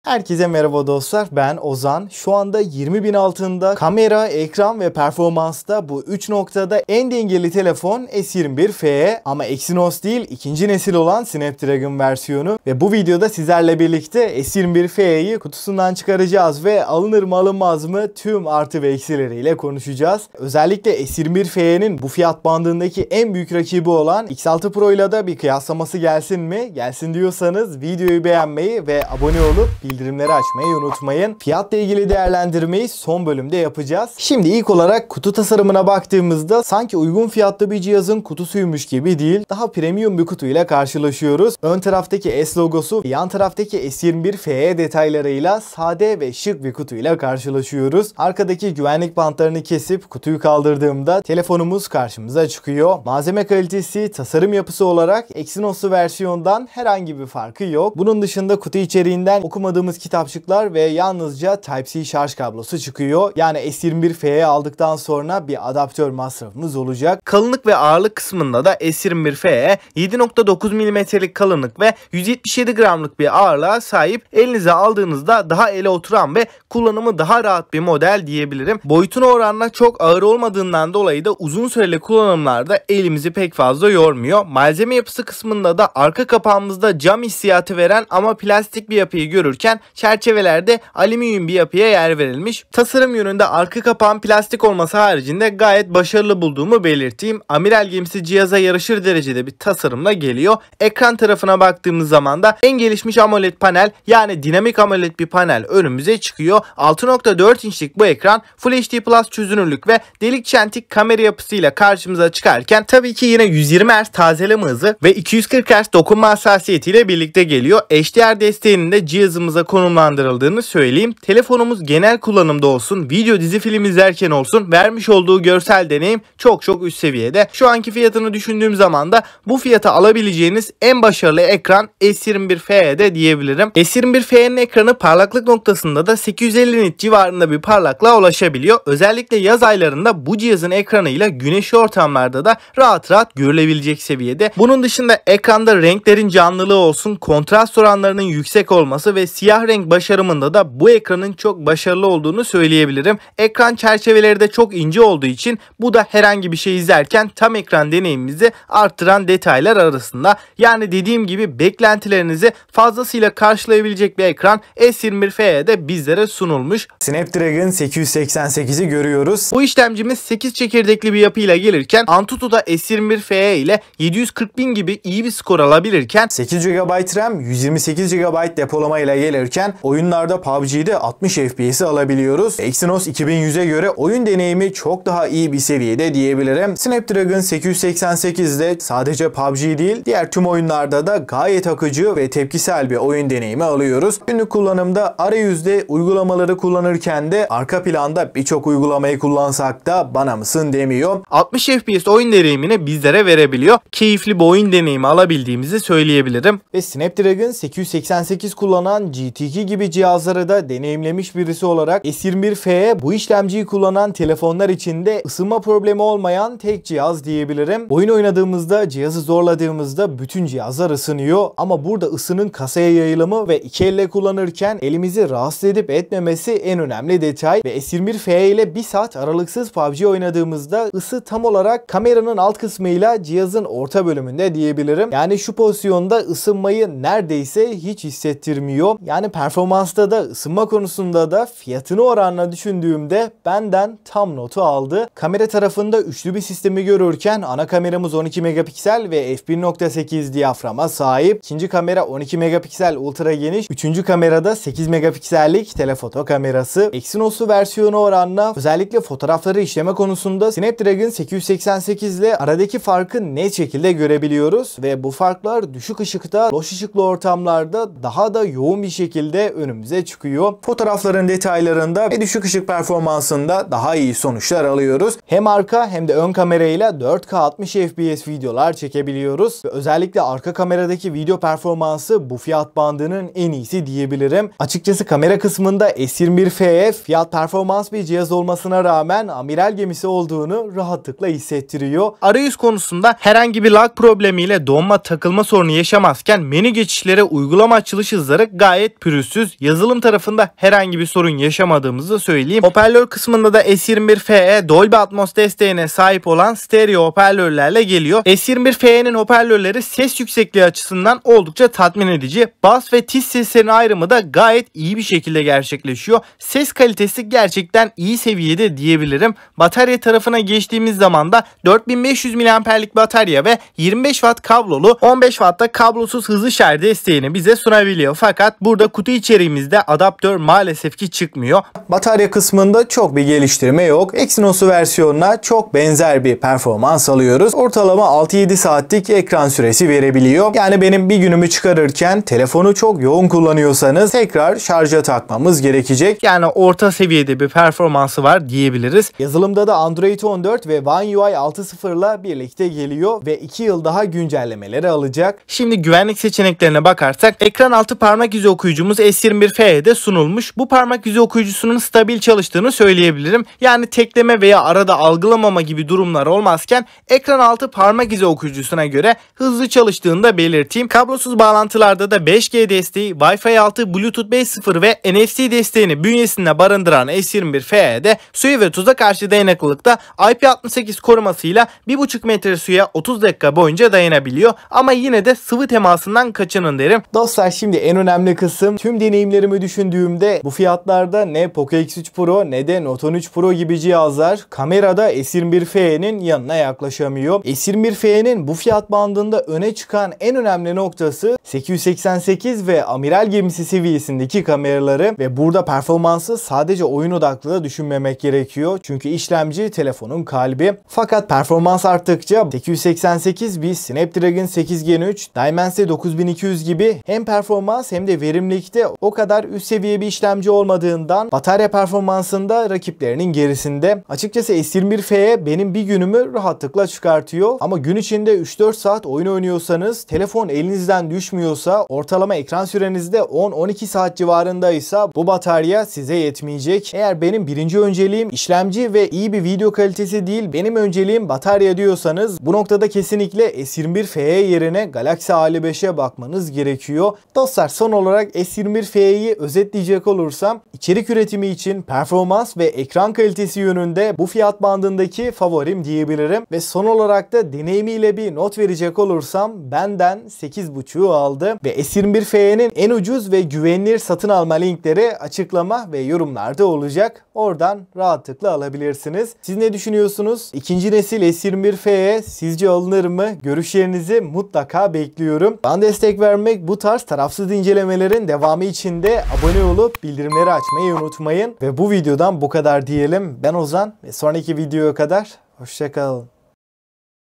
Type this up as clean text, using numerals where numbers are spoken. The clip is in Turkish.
Herkese merhaba dostlar, ben Ozan. Şu anda 20.000 altında kamera, ekran ve performansta bu 3 noktada en dengeli telefon S21FE ama Exynos değil, ikinci nesil olan Snapdragon versiyonu. Ve bu videoda sizlerle birlikte S21FE'yi kutusundan çıkaracağız ve alınır mı alınmaz mı tüm artı ve eksileriyle konuşacağız. Özellikle S21FE'nin bu fiyat bandındaki en büyük rakibi olan X6 Pro ile de bir kıyaslaması gelsin mi? Gelsin diyorsanız videoyu beğenmeyi ve abone olup bildirimleri açmayı unutmayın. Fiyatla ilgili değerlendirmeyi son bölümde yapacağız. Şimdi ilk olarak kutu tasarımına baktığımızda sanki uygun fiyatlı bir cihazın kutusuymuş gibi değil, daha premium bir kutuyla karşılaşıyoruz. Ön taraftaki S logosu, yan taraftaki S21FE detaylarıyla sade ve şık bir kutuyla karşılaşıyoruz. Arkadaki güvenlik bantlarını kesip kutuyu kaldırdığımda telefonumuz karşımıza çıkıyor. Malzeme kalitesi, tasarım yapısı olarak Exynos'lu versiyondan herhangi bir farkı yok. Bunun dışında kutu içeriğinden okumadığımız kitapçıklar ve yalnızca Type-C şarj kablosu çıkıyor. Yani S21FE aldıktan sonra bir adaptör masrafımız olacak. Kalınlık ve ağırlık kısmında da S21FE 7.9 mm'lik kalınlık ve 177 gramlık bir ağırlığa sahip. Elinize aldığınızda daha ele oturan ve kullanımı daha rahat bir model diyebilirim. Boyutuna oranla çok ağır olmadığından dolayı da uzun süreli kullanımlarda elimizi pek fazla yormuyor. Malzeme yapısı kısmında da arka kapağımızda cam hissiyatı veren ama plastik bir yapıyı görürken çerçevelerde alüminyum bir yapıya yer verilmiş. Tasarım yönünde arka kapağın plastik olması haricinde gayet başarılı bulduğumu belirteyim. Amiral gemisi cihaza yarışır derecede bir tasarımla geliyor. Ekran tarafına baktığımız zaman da en gelişmiş AMOLED panel, yani dinamik AMOLED bir panel önümüze çıkıyor. 6.4 inçlik bu ekran Full HD Plus çözünürlük ve delik çentik kamera yapısıyla karşımıza çıkarken tabii ki yine 120 Hz tazeleme hızı ve 240 Hz dokunma hassasiyetiyle birlikte geliyor. HDR desteğinin de cihazımıza konumlandırıldığını söyleyeyim. Telefonumuz genel kullanımda olsun, video dizi film izlerken olsun, vermiş olduğu görsel deneyim çok üst seviyede. Şu anki fiyatını düşündüğüm zaman da bu fiyata alabileceğiniz en başarılı ekran S21FE'de diyebilirim. S21FE'nin ekranı parlaklık noktasında da 850 nit civarında bir parlaklığa ulaşabiliyor. Özellikle yaz aylarında bu cihazın ekranıyla güneşli ortamlarda da rahat görülebilecek seviyede. Bunun dışında ekranda renklerin canlılığı olsun, kontrast oranlarının yüksek olması ve siyah renk başarımında da bu ekranın çok başarılı olduğunu söyleyebilirim. Ekran çerçeveleri de çok ince olduğu için bu da herhangi bir şey izlerken tam ekran deneyimimizi arttıran detaylar arasında. Yani dediğim gibi beklentilerinizi fazlasıyla karşılayabilecek bir ekran S21FE'de bizlere sunulmuş. Snapdragon 888'i görüyoruz. Bu işlemcimiz 8 çekirdekli bir yapıyla gelirken Antutu'da S21FE ile 740.000 gibi iyi bir skor alabilirken 8 GB RAM, 128 GB depolama ile gelirken oyunlarda PUBG'de 60 FPS alabiliyoruz. Exynos 2100'e göre oyun deneyimi çok daha iyi bir seviyede diyebilirim. Snapdragon 888'de sadece PUBG değil, diğer tüm oyunlarda da gayet akıcı ve tepkisel bir oyun deneyimi alıyoruz. Günlük kullanımda arayüzde uygulamaları kullanırken de arka planda birçok uygulamayı kullansak da bana mısın demiyor. 60 FPS oyun deneyimini bizlere verebiliyor. Keyifli bir oyun deneyimi alabildiğimizi söyleyebilirim. Ve Snapdragon 888 kullanan GT2 gibi cihazları da deneyimlemiş birisi olarak S21FE bu işlemciyi kullanan telefonlar içinde ısınma problemi olmayan tek cihaz diyebilirim. Oyun oynadığımızda, cihazı zorladığımızda bütün cihazlar ısınıyor ama burada ısının kasaya yayılımı ve iki elle kullanırken elimizi rahatsız edip etmemesi en önemli detay. Ve S21FE ile 1 saat aralıksız PUBG oynadığımızda ısı tam olarak kameranın alt kısmıyla cihazın orta bölümünde diyebilirim. Yani şu pozisyonda ısınmayı neredeyse hiç hissettirmiyor. Yani performansta da ısınma konusunda da fiyatını oranla düşündüğümde benden tam notu aldı. Kamera tarafında üçlü bir sistemi görürken ana kameramız 12 megapiksel ve f1.8 diyaframa sahip. İkinci kamera 12 megapiksel ultra geniş. Üçüncü kamerada 8 megapiksellik telefoto kamerası. Exynos'lu versiyonu oranla özellikle fotoğrafları işleme konusunda Snapdragon 888 ile aradaki farkı net şekilde görebiliyoruz ve bu farklar düşük ışıkta, loş ışıklı ortamlarda daha da yoğun bir şekilde önümüze çıkıyor. Fotoğrafların detaylarında ve düşük ışık performansında daha iyi sonuçlar alıyoruz. Hem arka hem de ön kamerayla 4K 60 FPS videolar çekebiliyoruz. Ve özellikle arka kameradaki video performansı bu fiyat bandının en iyisi diyebilirim. Açıkçası kamera kısmında S21FE fiyat performans bir cihaz olmasına rağmen amiral gemisi olduğunu rahatlıkla hissettiriyor. Arayüz konusunda herhangi bir lag problemiyle donma takılma sorunu yaşamazken menü geçişleri, uygulama açılış hızları gayet gayet pürüzsüz. Yazılım tarafında herhangi bir sorun yaşamadığımızı söyleyeyim. Hoparlör kısmında da S21FE Dolby Atmos desteğine sahip olan stereo hoparlörlerle geliyor. S21FE'nin hoparlörleri ses yüksekliği açısından oldukça tatmin edici. Bas ve tiz seslerin ayrımı da gayet iyi bir şekilde gerçekleşiyor. Ses kalitesi gerçekten iyi seviyede diyebilirim. Batarya tarafına geçtiğimiz zaman da 4500 mAh'lik batarya ve 25 Watt kablolu, 15 Watt'ta kablosuz hızlı şarj desteğini bize sunabiliyor. Fakat burada kutu içeriğimizde adaptör maalesef ki çıkmıyor. Batarya kısmında çok bir geliştirme yok. Exynos'u versiyonuna çok benzer bir performans alıyoruz. Ortalama 6-7 saatlik ekran süresi verebiliyor. Yani benim bir günümü çıkarırken telefonu çok yoğun kullanıyorsanız tekrar şarja takmamız gerekecek. Yani orta seviyede bir performansı var diyebiliriz. Yazılımda da Android 14 ve One UI 6.0 ile birlikte geliyor ve 2 yıl daha güncellemeleri alacak. Şimdi güvenlik seçeneklerine bakarsak ekran altı parmak izi okuyucumuz S21FE'de sunulmuş. Bu parmak izi okuyucusunun stabil çalıştığını söyleyebilirim. Yani tekleme veya arada algılamama gibi durumlar olmazken ekran altı parmak izi okuyucusuna göre hızlı çalıştığını da belirteyim. Kablosuz bağlantılarda da 5G desteği, Wi-Fi 6, Bluetooth 5.0 ve NFC desteğini bünyesinde barındıran S21FE'de suya ve tuza karşı dayanıklılıkta IP68 korumasıyla 1,5 metre suya 30 dakika boyunca dayanabiliyor. Ama yine de sıvı temasından kaçının derim. Dostlar, şimdi en önemli kısım, tüm deneyimlerimi düşündüğümde bu fiyatlarda ne Poco X3 Pro ne de Note 13 Pro gibi cihazlar kamerada S21FE'nin yanına yaklaşamıyor. S21FE'nin bu fiyat bandında öne çıkan en önemli noktası 888 ve amiral gemisi seviyesindeki kameraları ve burada performansı sadece oyun odaklı da düşünmemek gerekiyor. Çünkü işlemci telefonun kalbi. Fakat performans arttıkça 888 bir Snapdragon 8 Gen 3, Dimensity 9200 gibi hem performans hem de verimlilikte o kadar üst seviye bir işlemci olmadığından batarya performansında rakiplerinin gerisinde. Açıkçası S21FE benim bir günümü rahatlıkla çıkartıyor. Ama gün içinde 3-4 saat oyun oynuyorsanız, telefon elinizden düşmüyorsa, ortalama ekran sürenizde 10-12 saat civarındaysa bu batarya size yetmeyecek. Eğer benim birinci önceliğim işlemci ve iyi bir video kalitesi değil, benim önceliğim batarya diyorsanız bu noktada kesinlikle S21FE yerine Galaxy A55'e bakmanız gerekiyor. Dostlar, son olarak S21FE'yi özetleyecek olursam, içerik üretimi için performans ve ekran kalitesi yönünde bu fiyat bandındaki favorim diyebilirim. Ve son olarak da deneyimiyle bir not verecek olursam, benden 8.5'u aldı ve S21FE'nin en ucuz ve güvenilir satın alma linkleri açıklama ve yorumlarda olacak. Oradan rahatlıkla alabilirsiniz. Siz ne düşünüyorsunuz? İkinci nesil S21FE sizce alınır mı? Görüşlerinizi mutlaka bekliyorum. Bana destek vermek, bu tarz tarafsız incelemelerin devamı için de abone olup bildirimleri açmayı unutmayın. Ve bu videodan bu kadar diyelim. Ben Ozan ve sonraki videoya kadar hoşça kalın.